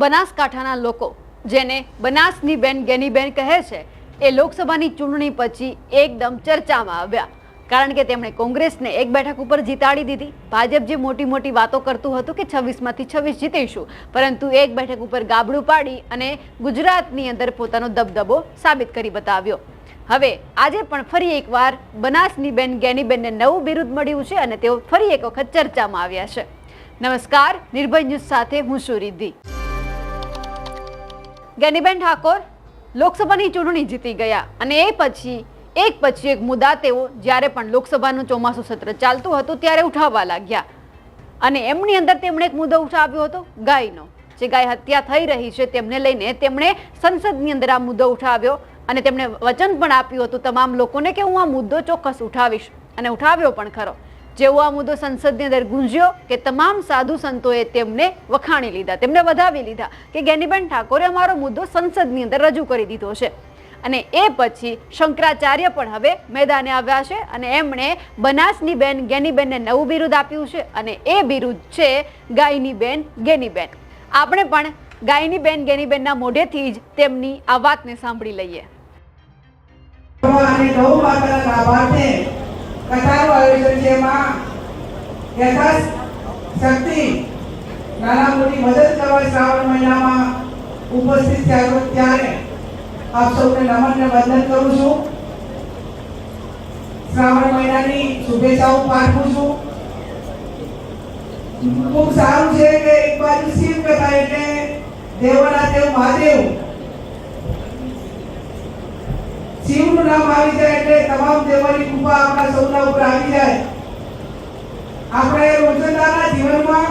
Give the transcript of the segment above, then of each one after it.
બનાસકાંઠાના લોકો જેને બનાસની બેન ગેનીબેન કહે છે એ લોકસભાની ચૂંટણી પછી એકદમ ચર્ચામાં આવ્યા, કારણ કે તેમણે કોંગ્રેસને એક બેઠક ઉપર જીતાડી દીધી। ભાજપ જે મોટી મોટી વાતો કરતું હતું કે 26માંથી 26 જીતીશું, પરંતુ એક બેઠક ઉપર ગાબડું પાડી અને ગુજરાતની અંદર પોતાનો દબદબો સાબિત કરી બતાવ્યો। હવે આજે પણ ફરી એકવાર બનાસની બેન ગેનીબેનને નવું બિરુદ મળ્યું છે અને તેઓ ફરી એક વખત ચર્ચામાં આવ્યા છે। નમસ્કાર, નિર્ભય ન્યૂઝ સાથે હું છું રિદ્ધિ। ગેનીબેન ઠાકોર લોકસભાની ચૂંટણી જીતી ગયા અને એ પછી એક મુદ્દા તેઓ જ્યારે પણ લોકસભાનું ચોમાસું સત્ર ચાલતું હતું ત્યારે ઉઠાવવા લાગ્યા અને એમની અંદર તેમણે એક મુદ્દો ઉઠાવ્યો હતો ગાયનો, જે ગાય હત્યા થઈ રહી છે તેમને લઈને તેમણે સંસદની અંદર આ મુદ્દો ઉઠાવ્યો અને તેમણે વચન પણ આપ્યું હતું તમામ લોકોને કે હું આ મુદ્દો ચોક્કસ ઉઠાવીશ અને ઉઠાવ્યો પણ ખરો। જેવો આ મુદ્દો સંસદની અંદર ગુંજ્યો કે તમામ સાધુ સંતોએ તેમને વખાણી લીધા, તેમને વધાવી લીધા કે ગેનીબેન ઠાકોરે અમારો મુદ્દો સંસદની અંદર રજૂ કરી દીધો છે। અને એ પછી શંકરાચાર્ય પણ હવે મેદાને આવ્યા છે અને એમણે બનાસની બેન ગેનીબેનને નવું બિરુદ આપ્યું છે અને એ બિરુદ છે ગાયની બેન ગેનીબેન। આપણે પણ ગાયની બેન ગેનીબેનના મોઢેથી જ તેમની આ વાતને સાંભળી લઈએ। કથાનું આયોજન છે, એમાં યથાશક્તિ નાના મોટી મદદ કરવા શ્રાવણ મહિનામાં ઉપસ્થિત થયા ત્યારે આપ સૌને નમન ને વંદન કરું છું। શ્રાવણ મહિનાની શુભેચ્છાઓ પાઠવું છું। ખૂબ સારું છે કે એક બાજુ શિવ કથા એટલે દેવોના દેવ મહાદેવ, શિવનું નામ આવી જાય એટલે તમામ દેવોની કૃપા આપણા સૌના ઉપર આવી જાય। આપણે રોજિંદાના જીવનમાં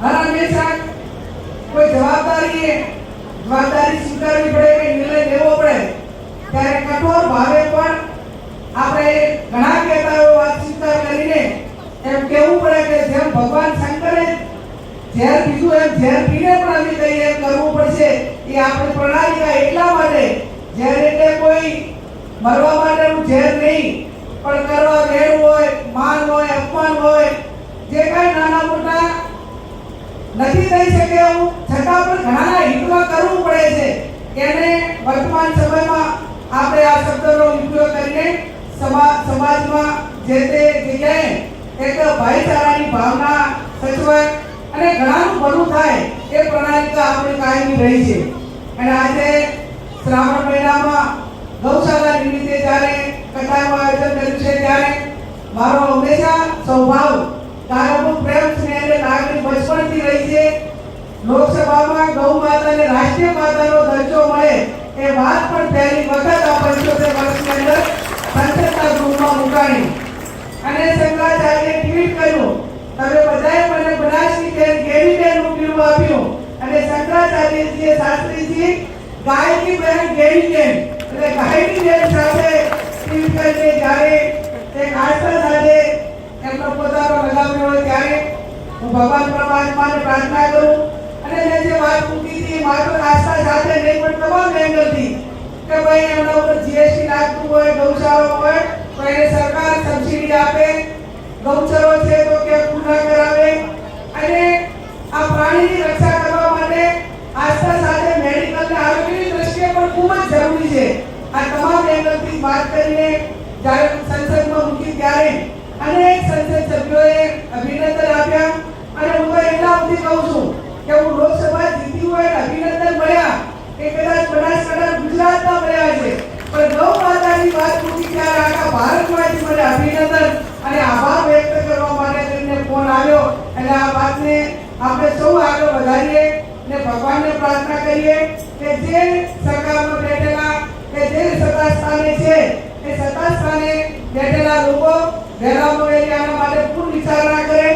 હર હંમેશા કોઈ જવાબદારી સ્વીકારવી પડે કે નિર્ણય લેવો પડે ત્યારે કઠોર ભાવે પણ આપણે ઘણા કહેતા વાત સ્વીકાર કરીને એમ કહેવું પડે કે જેમ ભગવાન શંકરે ઝેર પીધું એમ ઝેર પીને પણ અમે કહીએ એમ કરવું પડશે। એ આપણી પ્રણાલિકા એટલા માટે ઝેર એટલે કોઈ મરવા માટેનું ઝેર નહીં, પણ કરવા વેર હોય, માન હોય, અપમાન હોય, જે કાંઈ નાના મોટા નથી થઈ શકે એવું છતાં પણ ઘણાના હિતમાં કરવું પડે છે। એને વર્તમાન સમયમાં આપણે આ શબ્દનો ઉપયોગ કરીને સમાજમાં જે તે જગ્યાએ એક ભાઈચારાની ભાવના સચવાય અને ઘણાનું ભલું થાય એ પ્રણાલિકા આપણી કાયમી રહી છે। અને આજે શ્રાવણ મહિનામાં ગૌશાળા નિમિત્તે જ્યારે કથાનું આયોજન કર્યું છે ત્યારે મારો હંમેશા સ્વભાવ કાયમનો પ્રેમ સ્નેહ અને લાગણી બચપણથી રહી છે। લોકસભામાં ગૌ માતાને રાષ્ટ્રીય માતાનો દરજ્જો મળે એ વાત પણ પહેલી વખત આ 75 વર્ષની અંદર સંસદના ગૃહમાં મુકાણી અને શંકરાચાર્યએ ટ્વીટ કર્યું, તમે બધાએ મને બનાસની બેન ગેનીબેનનું બિરુદ આપ્યું અને શંકરાચાર્યજીએ શાસ્ત્રીજી ગાયની બેન ગેનીબેન એટલે ગાયની બેન સાથે ટ્વીટ કરીને જ્યારે એક આસ્થા સાથે એમનો પોતાનો લગાવ્યો હોય ત્યારે હું ભગવાન પરમાત્માને પ્રાર્થના કરું અને મેં જે વાત મૂકી હતી માત્ર આસ્થા સાથે નહીં પણ તમામ એંગલથી કે ભાઈ એમના ઉપર જીએસટી લાગતું હોય, ગૌશાળા હોય તો એને સરકાર સબસિડી આપે, ગૌચરો છે તો કે પૂર્ણ કરાવે અને આ પ્રાણીની રક્ષા કરવા માટે આસ્થા સાથે મેડિકલ અને આરોગ્યની દ્રષ્ટિએ પણ ખૂબ જ જરૂરી છે। આ તમામ એંગલથી વાત કરીને જ્યારે સંસદમાં મૂકી ત્યારે અનેક સંસદ સભ્યોએ અભિનંદન આપ્યા અને હું તો એટલા સુધી કહું છું કે હું લોકસભા જીતી હોય અભિનંદન મળ્યા એ કદાચ બનાસકાંઠા ગુજરાતમાં મળ્યા છે, પણ ગૌ માતાની વાત મૂકી ત્યારે આખા ભારતમાંથી મને અભિનંદન અને આભાર વ્યક્ત કરવા માટે તેમને ફોન આવ્યો અને આ વાતને આપણે સૌ આગળ વધારીએ ને ભગવાનને પ્રાર્થના કરીએ કે જે સરકારમાં બેઠેલા કે જે સત્તા સ્થાને છે એ સત્તા સ્થાને બેઠેલા લોકો વહેલામાં વહેલી આના માટે પૂર્ણ વિચારણા કરે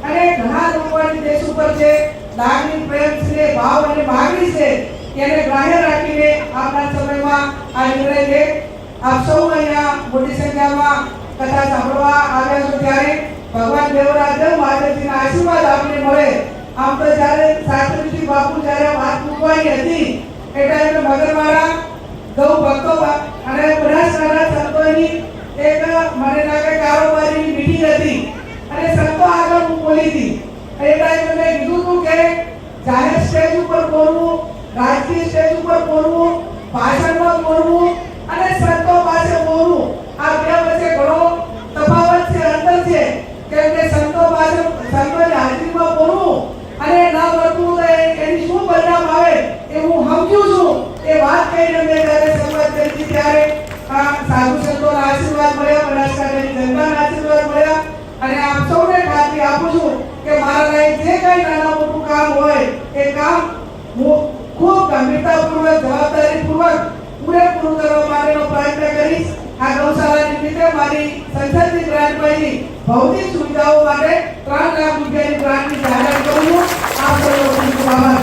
અને ઘણા લોકોની દેશ ઉપર છે લાગણી, પ્રેમ, સ્નેહ, ભાવ અને માગણી છે એને ગ્રાહ્ય રાખીને આવનાર સમયમાં આ નિર્ણય લે। આપ સૌ અહીંયા મોટી સંખ્યામાં કથા સાંભળવા આવ્યા છો ત્યારે ભગવાન દેવરાજ મહાદેવજીના આશીર્વાદ આપને મળે। આમ તો જ્યારે શાસ્ત્રીજી બાપુ જ્યારે વાત મૂકવાની હતી એ ટાઈમે મગરવાળા ગૌ ભક્તો અને બનાસકાંઠા સંતોની એક મને લાગે કારોબારીની મીટિંગ હતી અને સંતો આગળ હું બોલી હતી। એ ટાઈમે મેં કીધું હતું કે જાહેર સ્ટેજ ઉપર બોલવું, રાજકીય સ્ટેજ ઉપર બોલવું, ભાષણમાં બોલવું અને સંતો પાસે બોલવું, આ બે વચ્ચે ઘણો તફાવત છે, અંતર છે. કેમ કે સંતો પાસે સંતોની હાજરીમાં બોલવું અને ના વર્તવું તો એની શું પરિણામ આવે એ હું સમજુ છું. એ વાત કહીને મેં જ્યારે શરૂઆત કરી હતી ત્યારે સાધુ સંતોના આશીર્વાદ મળ્યા, બનાસકાંઠાની જનતાના આશીર્વાદ મળ્યા અને આપ સૌને ખાતરી આપું છું કે મારા લાયક જે કંઈ નાના મોટું કામ હોય એ કામ હું ખૂબ ગંભીરતાપૂર્વક, જવાબદારીપૂર્વક પૂરેપૂરું કરવા માટેનો પ્રયત્ન કરીશ. આ ગૌશાળા નિમિત્તે મારી સંસદની ગ્રાન્ટમાંથી ભૌતિક સુવિધાઓ માટે 3 લાખ રૂપિયાની ગ્રાન્ટની જાહેરાત કરું છું. આપ સૌનો ખૂબ ખૂબ આભાર.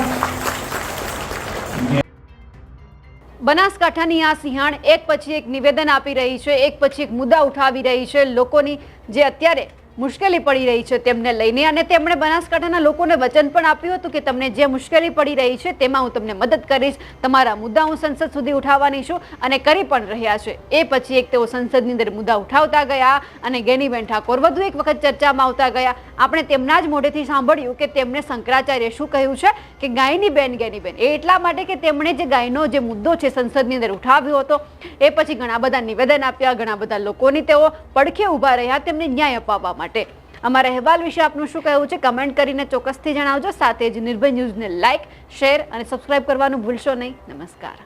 બનાસકાંઠાની આ સિંહાણ એક પછી એક નિવેદન આપી રહી છે, એક પછી એક મુદ્દા ઉઠાવી રહી છે લોકોની જે અત્યારે મુશ્કેલી પડી રહી છે તેમને લઈને. અને તેમણે બનાસકાંઠાના લોકોને વચન પણ આપ્યું હતું કે તમને જે મુશ્કેલી પડી રહી છે તેમાં હું તમને મદદ કરીશ, તમારા મુદ્દા હું સંસદ સુધી ઉઠાવવાની છું અને કરી પણ રહ્યા છે. એ પછી એક તેઓ સંસદની અંદર મુદ્દા ઉઠાવતા ગયા અને ગેનીબેન ઠાકોર વધુ એક વખત ચર્ચામાં આવતા ગયા. આપણે તેમના જ મોઢેથી સાંભળ્યું કે તેમણે શંકરાચાર્ય શું કહ્યું છે કે ગાયની બેન ગેનીબેન, એ એટલા માટે કે તેમણે જે ગાયનો જે મુદ્દો છે સંસદની અંદર ઉઠાવ્યો હતો એ પછી ઘણા બધા નિવેદન આપ્યા, ઘણા બધા લોકોની તેઓ પડખે ઊભા રહ્યા તેમને ન્યાય અપાવવા માટે. અમારા અહેવાલ વિશે આપનું શું કહેવું છે કમેન્ટ કરીને ચોક્કસથી જણાવજો. સાથે જ નિર્ભય ન્યૂઝને લાઇક, શેર અને સબસ્ક્રાઇબ કરવાનું ભૂલશો નહીં. નમસ્કાર.